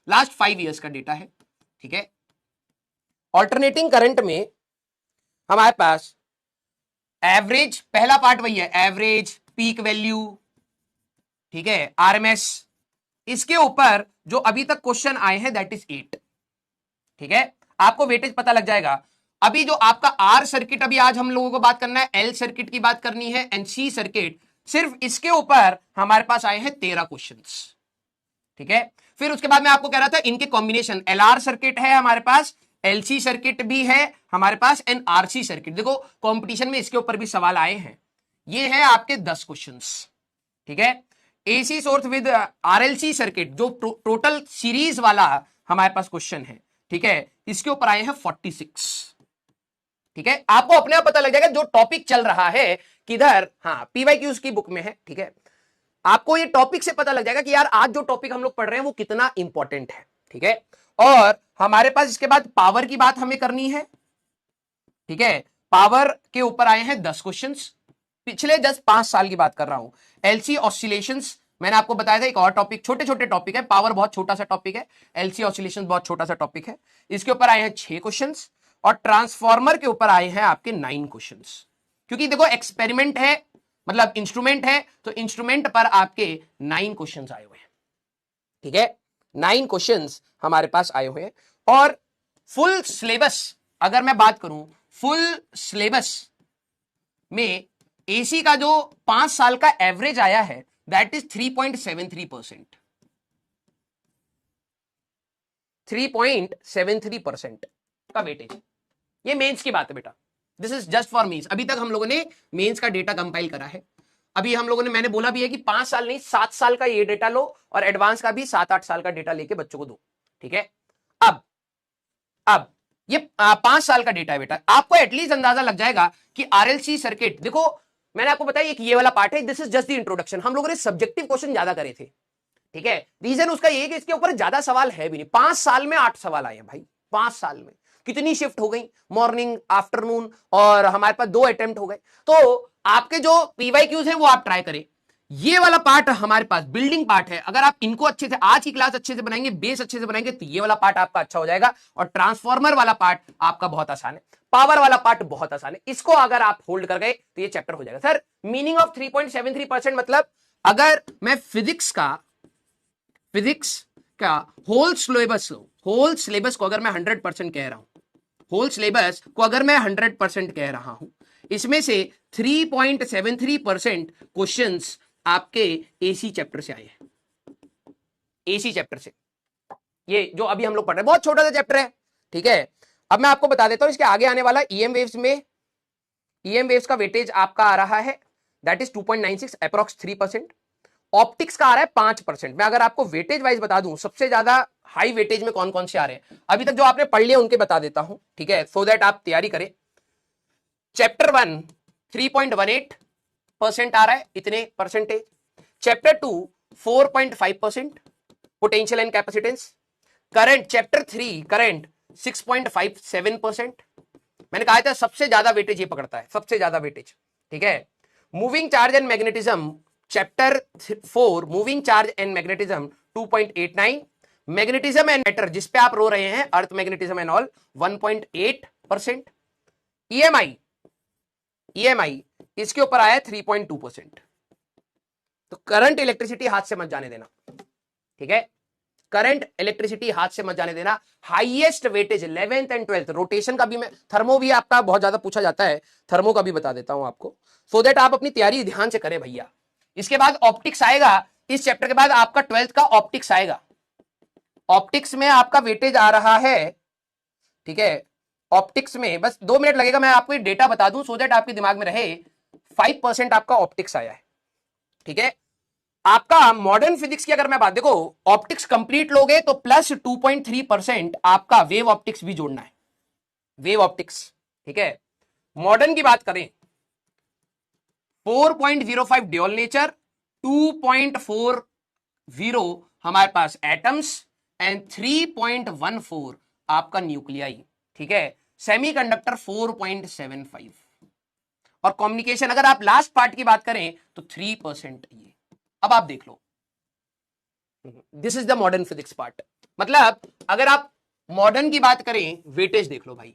Last 5 years का data है, ठीक है। ऑल्टरनेटिंग करंट में हमारे पास एवरेज, पहला पार्ट वही है, एवरेज, पीक वैल्यू, ठीक है, आरएमएस, इसके ऊपर जो अभी तक क्वेश्चन आए हैं दैट इज 8, ठीक है। आपको वेटेज पता लग जाएगा। अभी जो आपका आर सर्किट, अभी आज हम लोगों को बात करना है, एल सर्किट की बात करनी है, एंड सी सर्किट, सिर्फ इसके ऊपर हमारे पास आए हैं 13 क्वेश्चंस, ठीक है। फिर उसके बाद मैं आपको कह रहा था इनके कॉम्बिनेशन, एलआर सर्किट है हमारे पास, एलसी सर्किट भी है हमारे पास, एंड आरसी सर्किट। देखो कंपटीशन में इसके ऊपर भी सवाल आए हैं। ये है आपके 10 क्वेश्चंस, ठीक है। AC source with RLC circuit, जो टोटल सीरीज वाला हमारे पास क्वेश्चन है, ठीक है, इसके ऊपर आए हैं 46, ठीक है। आपको अपने आप पता लग जाएगा जो टॉपिक चल रहा है किधर, हाँ, पीवाईक्यूज की बुक में है, ठीक है। आपको ये टॉपिक से पता लग जाएगा कि यार आज जो टॉपिक हम लोग पढ़ रहे हैं वो कितना इंपॉर्टेंट है, ठीक है। और हमारे पास इसके बाद पावर की बात हमें करनी है, ठीक है। पावर के ऊपर आए हैं 10 क्वेश्चंस, पिछले 5 साल की बात कर रहा हूं। एलसी ऑसिलेशंस मैंने आपको बताया था, एक और टॉपिक, छोटे छोटे टॉपिक है, पावर बहुत छोटा सा टॉपिक है, एलसी ऑसिलेशंस बहुत छोटा सा टॉपिक है, इसके ऊपर आए हैं 6 क्वेश्चंस, और ट्रांसफॉर्मर के ऊपर आए हैं आपके 9 क्वेश्चंस। क्योंकि देखो एक्सपेरिमेंट है, मतलब इंस्ट्रूमेंट है, तो इंस्ट्रूमेंट पर आपके 9 क्वेश्चंस आए हुए हैं, ठीक है। 9 क्वेश्चंस हमारे पास आए हुए हैं। और फुल सिलेबस अगर मैं बात करूं, फुल सिलेबस में एसी का जो 5 साल का एवरेज आया है दैट इज 3.73%, 3.73% का वेटेज। ये मेंस की बात है बेटा, this is just for men's. अभी तक हम लोगों ने मेंस का डेटा कंपाइल करा है। अभी हम लोगों ने, मैंने बोला भी है कि 5 साल नहीं 7 साल का ये डेटा लो, और एडवांस का भी 7-8 साल का डेटा लेके बच्चों को दो, ठीक है। अब ये 5 साल का डेटा है बेटा, आपको एटलीस्ट अंदाजा लग जाएगा कि आरएलसी सर्किट, देखो मैंने आपको बताया कि ये वाला पार्ट है, this is just the introduction. हम लोगों ने सब्जेक्टिव क्वेश्चन ज्यादा करे थे, ठीक है। रीजन उसका ये कि इसके ऊपर ज्यादा सवाल है भी नहीं। 5 साल में 8 सवाल आए हैं भाई, 5 साल में कितनी शिफ्ट हो गई, मॉर्निंग, आफ्टरनून, और हमारे पास 2 अटेम्प्ट हो गए। तो आपके जो पीवाईक्यूज है वो आप ट्राई करें। ये वाला पार्ट हमारे पास बिल्डिंग पार्ट है, अगर आप इनको अच्छे से, आज की क्लास अच्छे से बनाएंगे, बेस अच्छे से बनाएंगे, तो ये वाला पार्ट आपका अच्छा हो जाएगा। और ट्रांसफॉर्मर वाला पार्ट आपका बहुत आसान है, पावर वाला पार्ट बहुत आसान है। इसको अगर आप होल्ड कर गए तो ये चैप्टर हो जाएगा। सर मीनिंग ऑफ 3.73% मतलब, अगर मैं फिजिक्स का होल सिलेबस को अगर मैं 100% कह रहा हूं, होल सिलेबस को अगर मैं 100% कह रहा हूं, इसमें से 3.73% क्वेश्चंस आपके एसी चैप्टर से आए हैं, एसी चैप्टर से। ये जो अभी हम लोग पढ़ रहे हैं बहुत छोटा सा चैप्टर है, ठीक है। अब मैं आपको बता देता हूं इसके आगे आने वाला ईएम वेव्स में, ईएम वेव्स का वेटेज आपका आ रहा है दैट इज 2.96, अप्रॉक्स 3%। ऑप्टिक्स का आ रहा है 5%। मैं अगर आपको वेटेज वाइज बता दूं, सबसे ज्यादा हाई वेटेज में कौन कौन से आ रहे हैं अभी तक जो आपने पढ़ लिया उनके बता देता हूं, ठीक है, सो दैट आप तैयारी करें। चैप्टर 1 3.18% आ रहा है, इतने percentage. Chapter 2 4.5% potential and capacitance. Current chapter 3 current 6.57%। मैंने कहा था सबसे ज्यादा वेटेज ये पकड़ता है, सबसे ज्यादा वेटेज, ठीक है। Moving charge and magnetism chapter 4 moving charge and magnetism 2.89। Magnetism and matter जिस पे आप रो रहे हैं, अर्थ मैग्नेटिज्म एंड ऑल, 1.8%। ईएमआई इसके ऊपर आया 3.2%। तो करंट इलेक्ट्रिसिटी हाथ से मत जाने देना, ठीक है, करंट इलेक्ट्रिसिटी हाथ से मत जाने देना। Highest weightage 11th and 12th, rotation का भी मैं, थर्मो भी आपका बहुत ज्यादा पूछा जाता है, थर्मो का भी बता देता हूं आपको, सो दैट आप अपनी तैयारी ध्यान से करें भैया। इसके बाद ऑप्टिक्स आएगा, इस चैप्टर के बाद आपका 12th का ऑप्टिक्स आएगा। ऑप्टिक्स में आपका वेटेज आ रहा है, ठीक है, ऑप्टिक्स में बस 2 मिनट लगेगा, मैं आपको डेटा बता दूं सो दैट आपके दिमाग में रहे। 5% आपका ऑप्टिक्स आया है, ठीक है। आपका मॉडर्न फिजिक्स की अगर मैं बात, देखो ऑप्टिक्स कंप्लीट लोगे तो प्लस 2.3% आपका वेव ऑप्टिक्स भी जोड़ना है, वेव ऑप्टिक्स, ठीक है। मॉडर्न की बात करें 4.05 ड्यूल नेचर, 2.40 हमारे पास एटम्स एंड 3.14 आपका न्यूक्लियाई, ठीक है। सेमीकंडक्टर 4.75 और कम्युनिकेशन अगर आप लास्ट पार्ट की बात करें तो 3% ये। अब आप देख लो, this is the modern physics part, मतलब अगर आप मॉडर्न की बात करें, वेटेज देख लो भाई।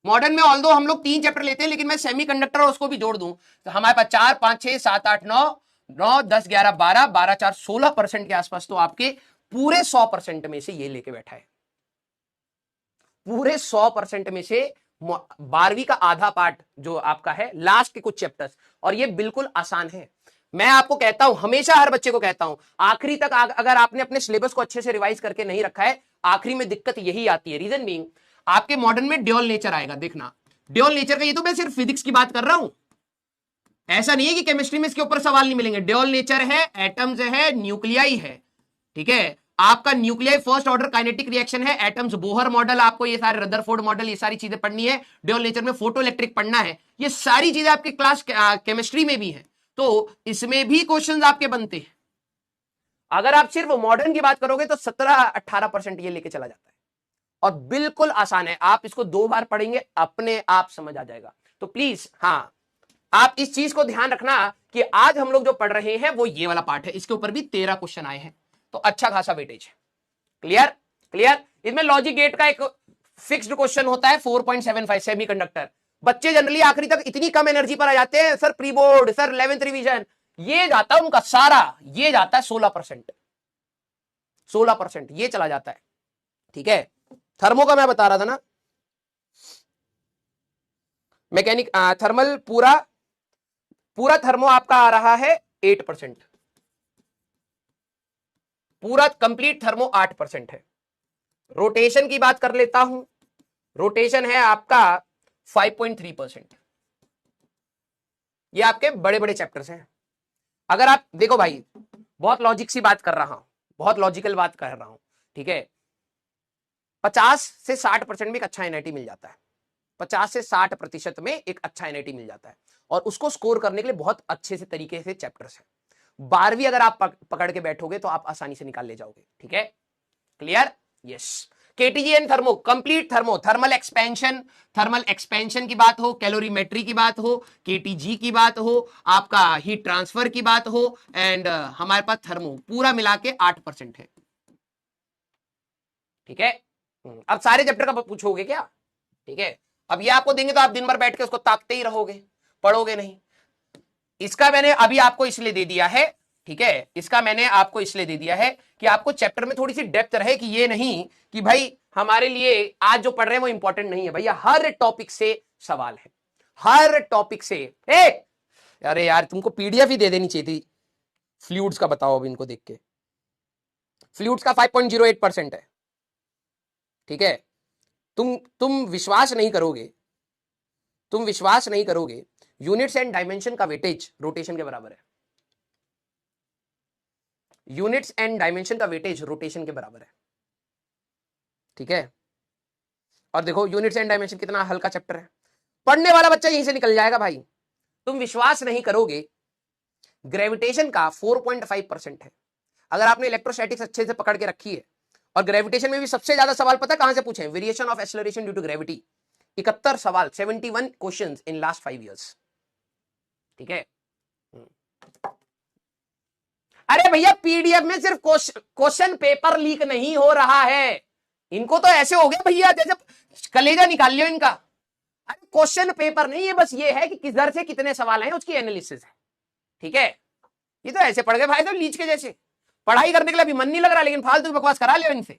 मॉडर्न में ऑल्दो हम लोग 3 चैप्टर लेते हैं, लेकिन मैं सेमीकंडक्टर और उसको भी जोड़ दूं तो हमारे पास 4, 5, 6, 7, 8, 9, 9, 10, 11, 12, 12, 4, 16% के आसपास तो आपके पूरे 100% में से ये लेके बैठा है। पूरे 100% में से 12वीं का आधा पार्ट जो आपका है, लास्ट के कुछ चैप्टर्स, और ये बिल्कुल आसान है। मैं आपको कहता हूं, हमेशा हर बच्चे को कहता हूं, आखिरी तक अगर आपने अपने सिलेबस को अच्छे से रिवाइज करके नहीं रखा है, आखिरी में दिक्कत यही आती है। रीजन बीइंग, आपके मॉडर्न में ड्यूअल नेचर आएगा। देखना ड्यूअल नेचर का, ये तो मैं सिर्फ फिजिक्स की बात कर रहा हूं, ऐसा नहीं है कि केमिस्ट्री में इसके ऊपर सवाल नहीं मिलेंगे। ड्यूअल नेचर है, एटम्स है, न्यूक्लियाई है, ठीक है। आपका nuclei first order kinetic reaction है, एटम्स, बोहर मॉडल, आपको ये सारे रदरफोर्ड मॉडल, ये सारी चीजें पढ़नी है। ड्यूअल नेचर में फोटो इलेक्ट्रिक पढ़ना है, ये सारी चीजें आपकी क्लास केमिस्ट्री में भी है, तो इसमें भी क्वेश्चंस आपके बनते हैं। अगर आप सिर्फ मॉडर्न की बात करोगे तो 17-18% ये लेके चला जाता है, और बिल्कुल आसान है। आप इसको 2 बार पढ़ेंगे, अपने आप समझ आ जाएगा। तो प्लीज हाँ, आप इस चीज को ध्यान रखना कि आज हम लोग जो पढ़ रहे हैं वो ये वाला पार्ट है, इसके ऊपर भी 13 क्वेश्चन आए हैं, तो अच्छा खासा वेटेज है। Clear clear. इसमें लॉजिक गेट का एक फिक्स्ड क्वेश्चन होता है 4.75 सेमीकंडक्टर। बच्चे जनरली आखिरी तक इतनी कम एनर्जी पर आ जाते हैं, sir pre board, sir 11th revision, ये जाता है उनका सारा, ये जाता है 16%, 16% ये चला जाता है, ठीक है। थर्मो का मैं बता रहा था ना, मैकेनिक थर्मल पूरा थर्मो आपका आ रहा है 8%, पूरा कंप्लीट थर्मो 8% है। रोटेशन की बात कर लेता हूं, रोटेशन है आपका 5.3%। ये आपके बड़े बड़े चैप्टर्स हैं। अगर आप देखो भाई, बहुत लॉजिक सी बात कर रहा हूं, बहुत लॉजिकल बात कर रहा हूं, ठीक है। 50 से 60% में एक अच्छा एनआईटी मिल जाता है, 50 से 60% में एक अच्छा एनआईटी मिल जाता है, और उसको स्कोर करने के लिए बहुत अच्छे से तरीके से चैप्टर्स हैं। 12वीं अगर आप पकड़ के बैठोगे तो आप आसानी से निकाल ले जाओगे, ठीक है। Clear, yes. KTG and thermo, complete thermo, thermal expansion की बात हो, कैलोरीमेट्री की बात हो, केटीजी की बात हो, आपका हीट ट्रांसफर की बात हो, एंड हमारे पास थर्मो पूरा मिला के 8% है, ठीक है। अब सारे चैप्टर का पूछोगे क्या, ठीक है। अब ये आपको देंगे तो आप दिन भर बैठ के उसको ताकते ही रहोगे, पढ़ोगे नहीं। इसका मैंने अभी आपको इसलिए दे दिया है, ठीक है, इसका मैंने आपको इसलिए दे दिया है कि आपको चैप्टर में थोड़ी सी डेप्थ रहे, कि ये नहीं कि भाई हमारे लिए आज जो पढ़ रहे हैं वो इंपॉर्टेंट नहीं है। भैया हर टॉपिक से सवाल है, हर टॉपिक से। अरे यार, तुमको पीडीएफ ही दे देनी चाहिए थी फ्लूइड्स का। बताओ अब इनको देख के, फ्लूइड्स का 5.08% है, ठीक है। तुम विश्वास नहीं करोगे, तुम विश्वास नहीं करोगे, यूनिट्स एंड डायमेंशन का वेटेज रोटेशन के बराबर है। यूनिट्स एंड डायमेंशन का वेटेज रोटेशन के बराबर है, ठीक है। और देखो यूनिट्स एंड डायमेंशन कितना हल्का चैप्टर है, पढ़ने वाला बच्चा यहीं से निकल जाएगा भाई। तुम विश्वास नहीं करोगे, ग्रेविटेशन का 4.5% है। अगर आपने इलेक्ट्रोस्टैटिक्स अच्छे से पकड़ के रखी है, और ग्रेविटेशन में भी सबसे ज्यादा सवाल पता कहां से पूछे, variation of acceleration due to gravity, 71 सवाल, 71 क्वेश्चंस इन लास्ट 5 इयर्स, ठीक है। अरे भैया पीडीएफ में सिर्फ क्वेश्चन पेपर लीक नहीं हो रहा है, इनको तो ऐसे हो गया भैया जैसे कलेजा निकाल लियो इनका। अरे क्वेश्चन पेपर नहीं है, बस ये है कि किस दर से कितने सवाल हैं उसकी एनालिसिस है, ठीक है। ये तो ऐसे पढ़ गए भाई तो लीच के जैसे, पढ़ाई करने के लिए भी मन नहीं लग रहा, लेकिन फालतू बकवास करा लियो इनसे।